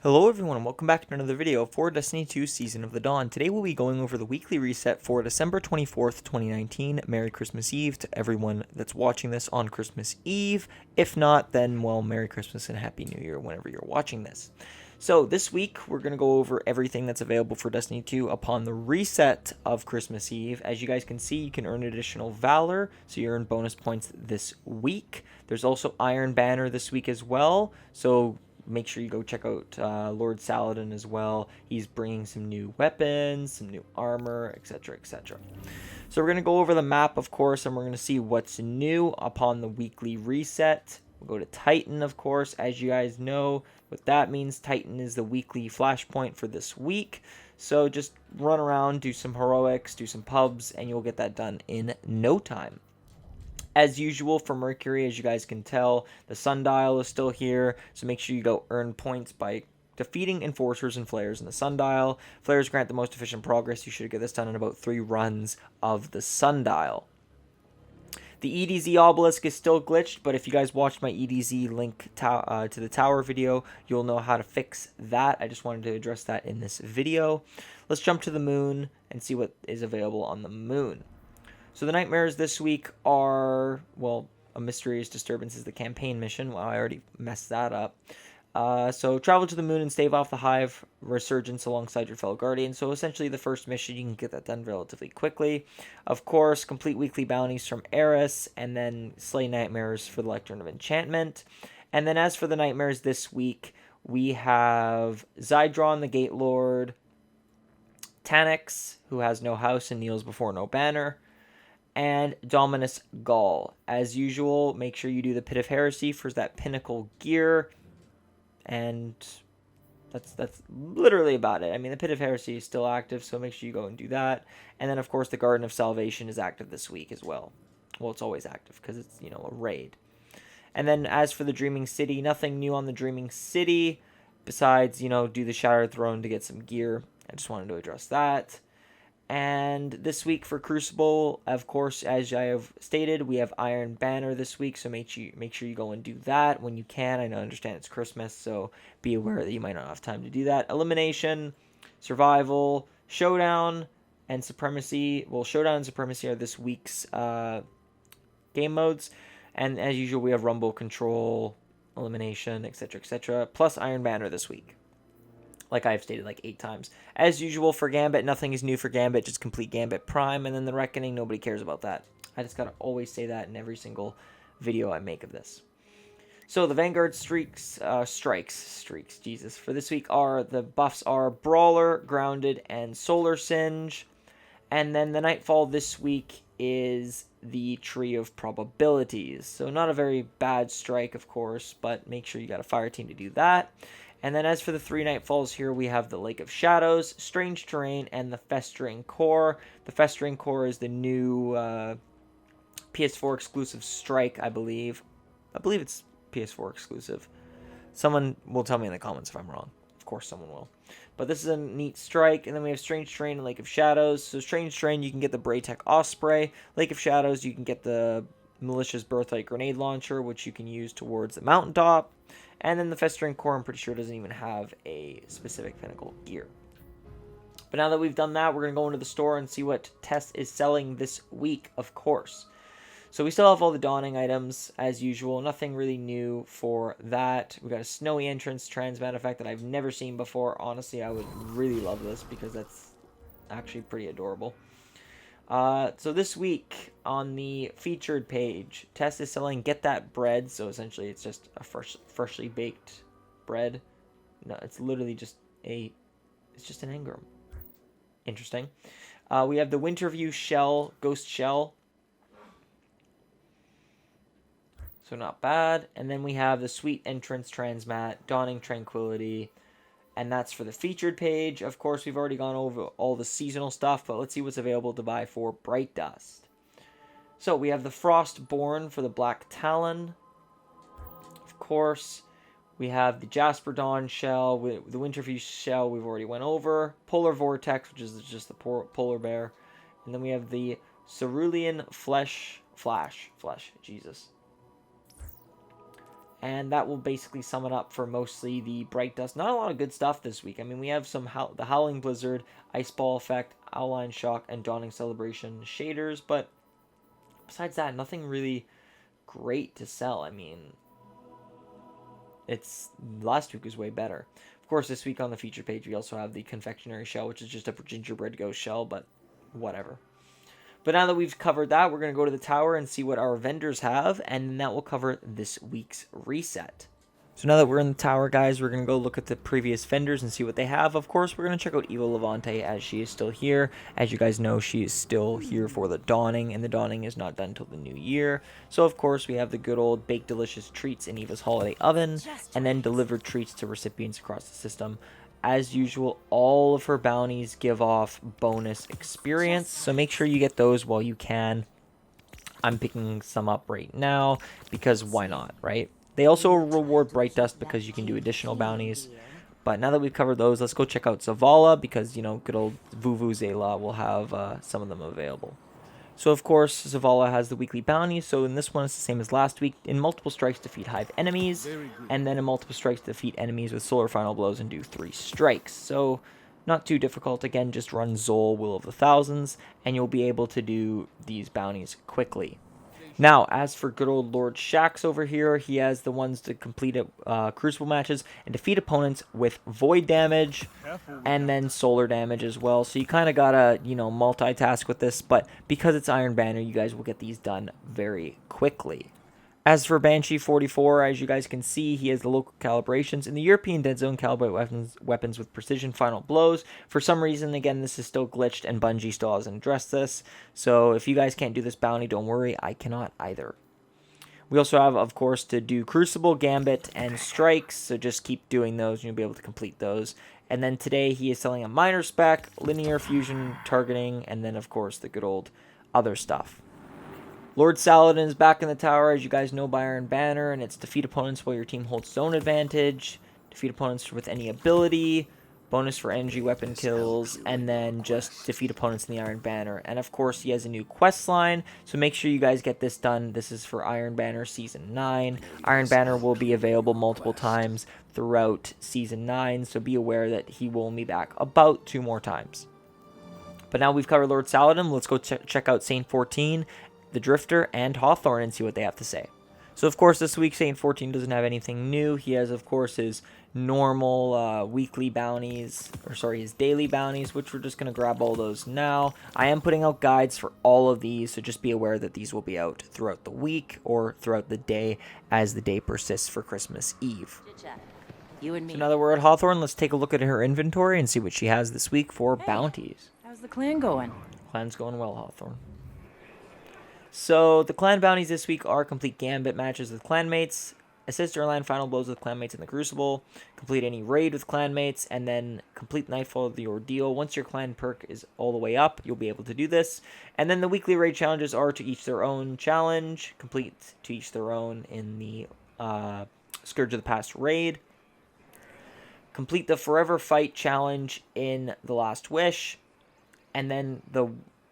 Hello everyone and welcome back to another video for Destiny 2 Season of the Dawn. Today we'll be going over the weekly reset for December 24th, 2019. Merry Christmas Eve to everyone that's watching this on Christmas Eve. If not, then, well, Merry Christmas and Happy New Year whenever you're watching this. So this week we're going to go over everything that's available for Destiny 2 upon the reset of Christmas Eve. As you guys can see, you can earn additional Valor, so you earn bonus points this week. There's also Iron Banner this week as well, so make sure you go check out Lord Saladin as well. He's bringing some new weapons, some new armor, etc., etc. So we're going to go over the map, of course, and we're going to see what's new upon the weekly reset. We'll go to Titan, of course. As you guys know, what that means, Titan is the weekly flashpoint for this week. So just run around, do some heroics, do some pubs, and you'll get that done in no time. As usual for Mercury, as you guys can tell, the sundial is still here, so make sure you go earn points by defeating enforcers and flares in the sundial. Flares grant the most efficient progress. You should get this done in about 3 runs of the sundial. The EDZ obelisk is still glitched, but if you guys watched my EDZ link to the tower video, you'll know how to fix that. I just wanted to address that in this video. Let's jump to the moon and see what is available on the moon. So the nightmares this week are, well, a mysterious disturbance is the campaign mission. Well, I already messed that up. So travel to the moon and stave off the hive resurgence alongside your fellow guardians. So essentially the first mission, you can get that done relatively quickly. Of course, complete weekly bounties from Eris, and then slay nightmares for the Lectern of Enchantment. And then as for the nightmares this week, we have Zydron the Gate Lord, Taniks, who has no house and kneels before no banner, and Dominus Gall. As usual, make sure you do the Pit of Heresy for that pinnacle gear, and that's literally about it. I mean, the Pit of Heresy is still active, so make sure you go and do that. And then, of course, the Garden of Salvation is active this week as well. Well, it's always active because it's, you know, a raid. And then as for the Dreaming City, nothing new on the Dreaming City besides, you know, do the Shattered Throne to get some gear. I just wanted to address that. And this week for Crucible, of course, as I have stated, we have Iron Banner this week, so make sure you go and do that when you can. I understand it's Christmas, so be aware that you might not have time to do that. Elimination, Survival, Showdown, and Supremacy. Well, Showdown and Supremacy are this week's game modes, and as usual, we have Rumble, Control, Elimination, etc., etc., plus Iron Banner this week, like I've stated like 8 times. As usual for Gambit, nothing is new for Gambit, just complete Gambit Prime, and then the Reckoning, nobody cares about that. I just gotta always say that in every single video I make of this. So the Vanguard strikes, Jesus, for this week are, the buffs are Brawler, Grounded, and Solar Singe. And then the Nightfall this week is the Tree of Probabilities. So not a very bad strike, of course, but make sure you got a fire team to do that. And then as for the 3 Nightfalls here, we have the Lake of Shadows, Strange Terrain, and the Festering Core. The Festering Core is the new PS4 exclusive strike, I believe. I believe it's PS4 exclusive. Someone will tell me in the comments if I'm wrong. Of course someone will. But this is a neat strike. And then we have Strange Terrain and Lake of Shadows. So Strange Terrain, you can get the Braytech Osprey. Lake of Shadows, you can get the Malicious Birthright Grenade Launcher, which you can use towards the mountaintop. And then the Festering Core, I'm pretty sure, doesn't even have a specific pinnacle gear. But now that we've done that, we're going to go into the store and see what Tess is selling this week, of course. So we still have all the Dawning items, as usual. Nothing really new for that. We got a Snowy Entrance Transmat effect that I've never seen before. Honestly, I would really love this because that's actually pretty adorable. So this week on the featured page, Tess is selling Get That Bread. So essentially it's just a freshly baked bread. No, it's literally just it's just an engram. Interesting. We have the Winterview Shell, Ghost Shell. So not bad. And then we have the Sweet Entrance Transmat, Dawning Tranquility. And that's for the featured page. Of course, we've already gone over all the seasonal stuff, but let's see what's available to buy for Bright Dust. So we have the Frostborn for the Black Talon. Of course, we have the Jasper Dawn Shell, the Winterview Shell we've already went over. Polar Vortex, which is just the polar bear. And then we have the Cerulean Flash, Jesus. And that will basically sum it up for mostly the Bright Dust. Not a lot of good stuff this week. I mean, we have some the Howling Blizzard, Ice Ball Effect, Outline Shock, and Dawning Celebration shaders. But besides that, nothing really great to sell. I mean, last week was way better. Of course, this week on the feature page, we also have the Confectionery Shell, which is just a gingerbread ghost shell, but whatever. But now that we've covered that, we're going to go to the tower and see what our vendors have, and that will cover this week's reset. So now that we're in the tower, guys, we're going to go look at the previous vendors and see what they have. Of course, we're going to check out Eva Levante as she is still here. As you guys know, she is still here for the Dawning, and the Dawning is not done until the new year. So, of course, we have the good old Baked Delicious treats in Eva's Holiday Oven, and then delivered treats to recipients across the system. As usual, all of her bounties give off bonus experience, so make sure you get those while you can. I'm picking some up right now, because why not, right? They also reward Bright Dust because you can do additional bounties. But now that we've covered those, let's go check out Zavala because, you know, good old Vuvuzela will have some of them available. So, of course, Zavala has the weekly bounty. So, in this one, it's the same as last week. In multiple strikes, defeat Hive enemies. And then in multiple strikes, defeat enemies with Solar Final Blows and do 3 strikes. So, not too difficult. Again, just run Zol, Will of the Thousands, and you'll be able to do these bounties quickly. Now, as for good old Lord Shaxx over here, he has the ones to complete Crucible matches and defeat opponents with Void damage and then Solar damage as well. So you kind of gotta, you know, multitask with this, but because it's Iron Banner, you guys will get these done very quickly. As for Banshee 44, as you guys can see, he has the local calibrations. In the European Dead Zone, calibrate weapons with precision final blows. For some reason, again, this is still glitched, and Bungie still hasn't addressed this. So if you guys can't do this bounty, don't worry, I cannot either. We also have, of course, to do Crucible, Gambit, and Strikes. So just keep doing those, and you'll be able to complete those. And then today, he is selling a minor spec, linear fusion, targeting, and then, of course, the good old other stuff. Lord Saladin is back in the tower, as you guys know, by Iron Banner, and it's defeat opponents while your team holds zone advantage, defeat opponents with any ability, bonus for energy weapon kills, and then just defeat opponents in the Iron Banner. And of course, he has a new quest line, so make sure you guys get this done. This is for Iron Banner Season 9. Iron Banner will be available multiple times throughout Season 9, so be aware that he will be back about 2 more times. But now we've covered Lord Saladin, let's go check out Saint 14, the Drifter, and Hawthorne and see what they have to say. So, of course, this week Saint 14 doesn't have anything new. He has, of course, his normal weekly bounties, his daily bounties, which we're just going to grab all those now. I am putting out guides for all of these, so just be aware that these will be out throughout the week or throughout the day as the day persists for Christmas Eve. You and me. So now that we're at Hawthorne, let's take a look at her inventory and see what she has this week for bounties. How's the clan going? Clan's going well, Hawthorne. So, the clan bounties this week are complete Gambit matches with clanmates, assist or land final blows with clanmates in the Crucible, complete any raid with clanmates, and then complete Nightfall of the Ordeal. Once your clan perk is all the way up, you'll be able to do this. And then the weekly raid challenges are to each their own challenge, complete to each their own in the Scourge of the Past raid. Complete the Forever Fight challenge in The Last Wish, and then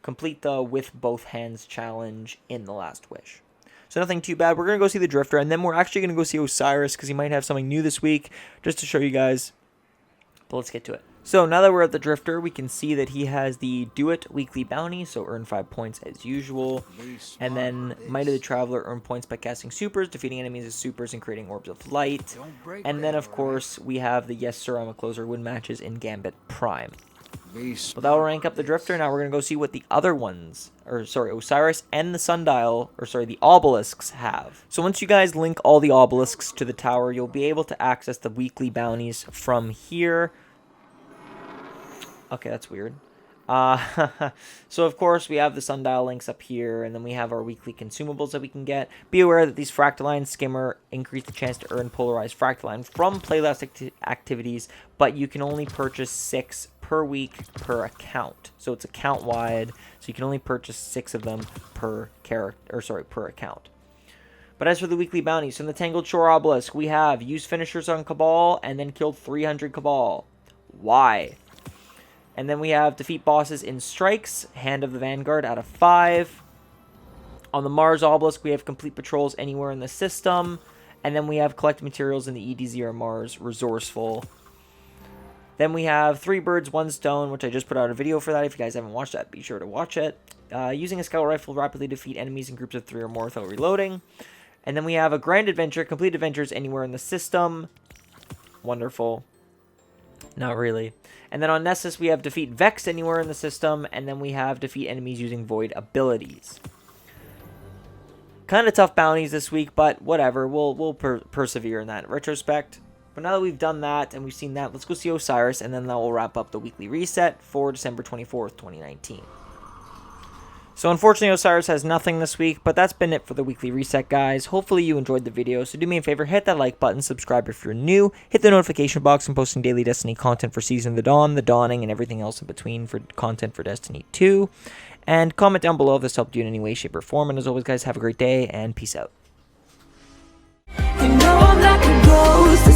complete the With Both Hands challenge in The Last Wish. So nothing too bad. We're going to go see the Drifter, and then we're actually going to go see Osiris, because he might have something new this week, just to show you guys. But let's get to it. So now that we're at the Drifter, we can see that he has the Do It weekly bounty, so earn 5 points as usual. And then Might of the Traveler, earn points by casting supers, defeating enemies as supers, and creating orbs of light. And then, of course, we have the Yes Sir, I'm a Closer win matches in Gambit Prime. But that will rank up the Drifter. Now we're going to go see what the other ones, Osiris and the Sundial, the obelisks have. So once you guys link all the obelisks to the tower, you'll be able to access the weekly bounties from here. Okay, that's weird. So of course we have the Sundial links up here, and then we have our weekly consumables that we can get. Be aware that these Fractaline Skimmer increase the chance to earn Polarized Fractaline from playlist activities, but you can only purchase 6 per week per account. So it's account wide, so you can only purchase 6 of them per account. But as for the weekly bounties, so in the Tangled Shore Obelisk, we have used finishers on Cabal and then killed 300 Cabal. Why? And then we have defeat bosses in strikes, Hand of the Vanguard out of 5. On the Mars Obelisk, we have complete patrols anywhere in the system. And then we have collect materials in the EDZ Mars, resourceful. Then we have 3 birds, 1 stone, which I just put out a video for that. If you guys haven't watched that, be sure to watch it. Using a scout rifle, rapidly defeat enemies in groups of 3 or more without reloading. And then we have a grand adventure, complete adventures anywhere in the system. Wonderful. Not really. And then on Nessus, we have defeat Vex anywhere in the system. And then we have defeat enemies using void abilities. Kind of tough bounties this week, but whatever. We'll persevere in that retrospect. But now that we've done that and we've seen that, let's go see Osiris, and then that will wrap up the weekly reset for December 24th, 2019. So unfortunately, Osiris has nothing this week, but that's been it for the weekly reset, guys. Hopefully you enjoyed the video, so do me a favor, hit that like button, subscribe if you're new, hit the notification box. I'm posting daily Destiny content for Season of the Dawn, the Dawning, and everything else in between for content for Destiny 2. And comment down below if this helped you in any way, shape, or form. And as always, guys, have a great day, and peace out. You know I'm like a ghost.